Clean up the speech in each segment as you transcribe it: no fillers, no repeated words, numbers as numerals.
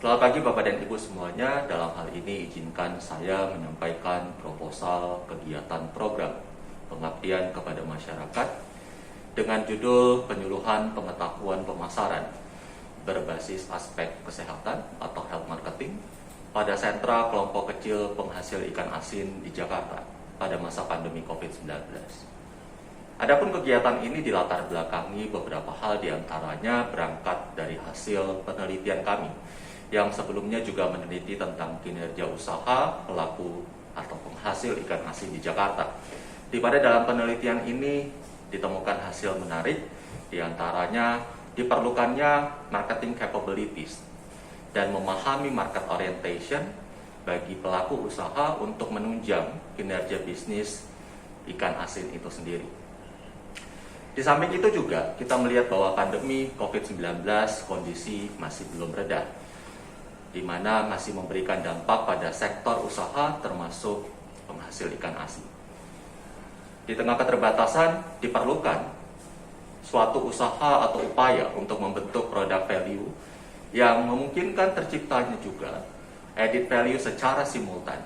Selamat pagi Bapak dan Ibu semuanya. Dalam hal ini izinkan saya menyampaikan proposal kegiatan program pengabdian kepada masyarakat dengan judul penyuluhan pengetahuan pemasaran berbasis aspek kesehatan atau health marketing pada sentra kelompok kecil penghasil ikan asin di Jakarta pada masa pandemi COVID-19. Adapun kegiatan ini dilatar belakangi beberapa hal, diantaranya berangkat dari hasil penelitian kami yang sebelumnya juga meneliti tentang kinerja usaha pelaku atau penghasil ikan asin di Jakarta. Di mana dalam penelitian ini ditemukan hasil menarik, diantaranya diperlukannya marketing capabilities dan memahami market orientation bagi pelaku usaha untuk menunjang kinerja bisnis ikan asin itu sendiri. Di samping itu juga kita melihat bahwa pandemi COVID-19 kondisi masih belum reda, di mana masih memberikan dampak pada sektor usaha termasuk penghasil ikan asin. Di tengah keterbatasan diperlukan suatu usaha atau upaya untuk membentuk product value yang memungkinkan terciptanya juga added value secara simultan.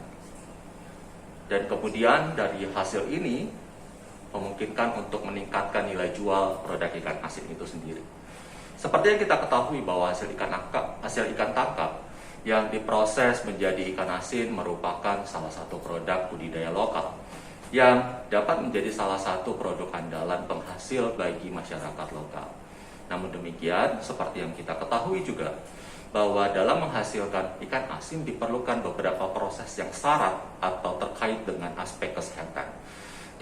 Dan kemudian dari hasil ini memungkinkan untuk meningkatkan nilai jual produk ikan asin itu sendiri. Seperti yang kita ketahui bahwa hasil ikan tangkap yang diproses menjadi ikan asin merupakan salah satu produk budidaya lokal yang dapat menjadi salah satu produk andalan penghasil bagi masyarakat lokal. Namun demikian, seperti yang kita ketahui juga bahwa dalam menghasilkan ikan asin diperlukan beberapa proses yang syarat atau terkait dengan aspek kesehatan,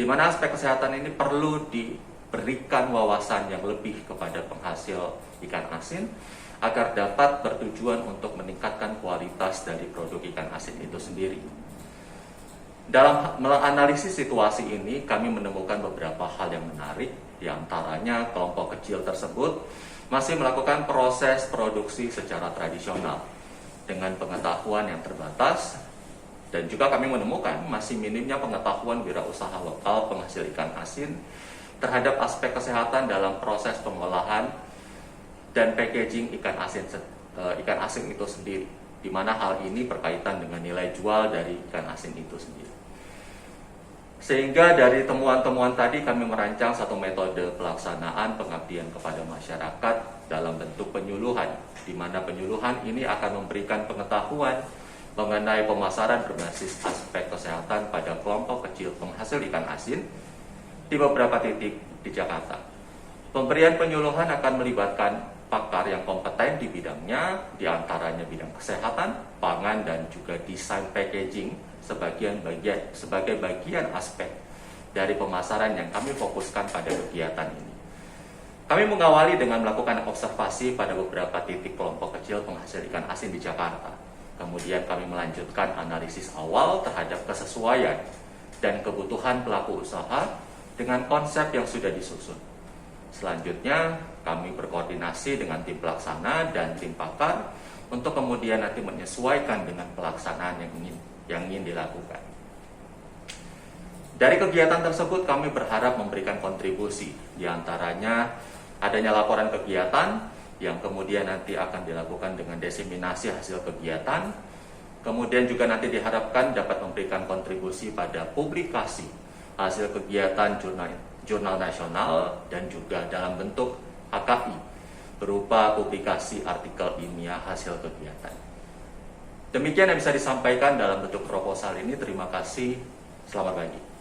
di mana aspek kesehatan ini perlu diberikan wawasan yang lebih kepada penghasil ikan asin agar dapat bertujuan untuk meningkatkan kualitas dari produk ikan asin itu sendiri. Dalam menganalisis situasi ini, kami menemukan beberapa hal yang menarik, diantaranya kelompok kecil tersebut masih melakukan proses produksi secara tradisional dengan pengetahuan yang terbatas, dan juga kami menemukan masih minimnya pengetahuan wirausaha lokal penghasil ikan asin terhadap aspek kesehatan dalam proses pengolahan dan packaging ikan asin itu sendiri, di mana hal ini berkaitan dengan nilai jual dari ikan asin itu sendiri. Sehingga dari temuan-temuan tadi kami merancang satu metode pelaksanaan pengabdian kepada masyarakat dalam bentuk penyuluhan, di mana penyuluhan ini akan memberikan pengetahuan mengenai pemasaran berbasis aspek kesehatan pada kelompok kecil penghasil ikan asin di beberapa titik di Jakarta. Pemberian penyuluhan akan melibatkan pakar yang kompeten di bidangnya, diantaranya bidang kesehatan, pangan, dan juga desain packaging sebagai bagian aspek dari pemasaran yang kami fokuskan pada kegiatan ini. Kami mengawali dengan melakukan observasi pada beberapa titik kelompok kecil penghasil ikan asin di Jakarta. Kemudian kami melanjutkan analisis awal terhadap kesesuaian dan kebutuhan pelaku usaha dengan konsep yang sudah disusun. Selanjutnya, kami berkoordinasi dengan tim pelaksana dan tim pakar untuk kemudian nanti menyesuaikan dengan pelaksanaan yang ingin dilakukan. Dari kegiatan tersebut, kami berharap memberikan kontribusi, diantaranya adanya laporan kegiatan yang kemudian nanti akan dilakukan dengan diseminasi hasil kegiatan. Kemudian juga nanti diharapkan dapat memberikan kontribusi pada publikasi hasil kegiatan jurnal nasional dan juga dalam bentuk HKI berupa publikasi artikel ilmiah hasil kegiatan. Demikian yang bisa disampaikan dalam bentuk proposal ini. Terima kasih. Selamat pagi.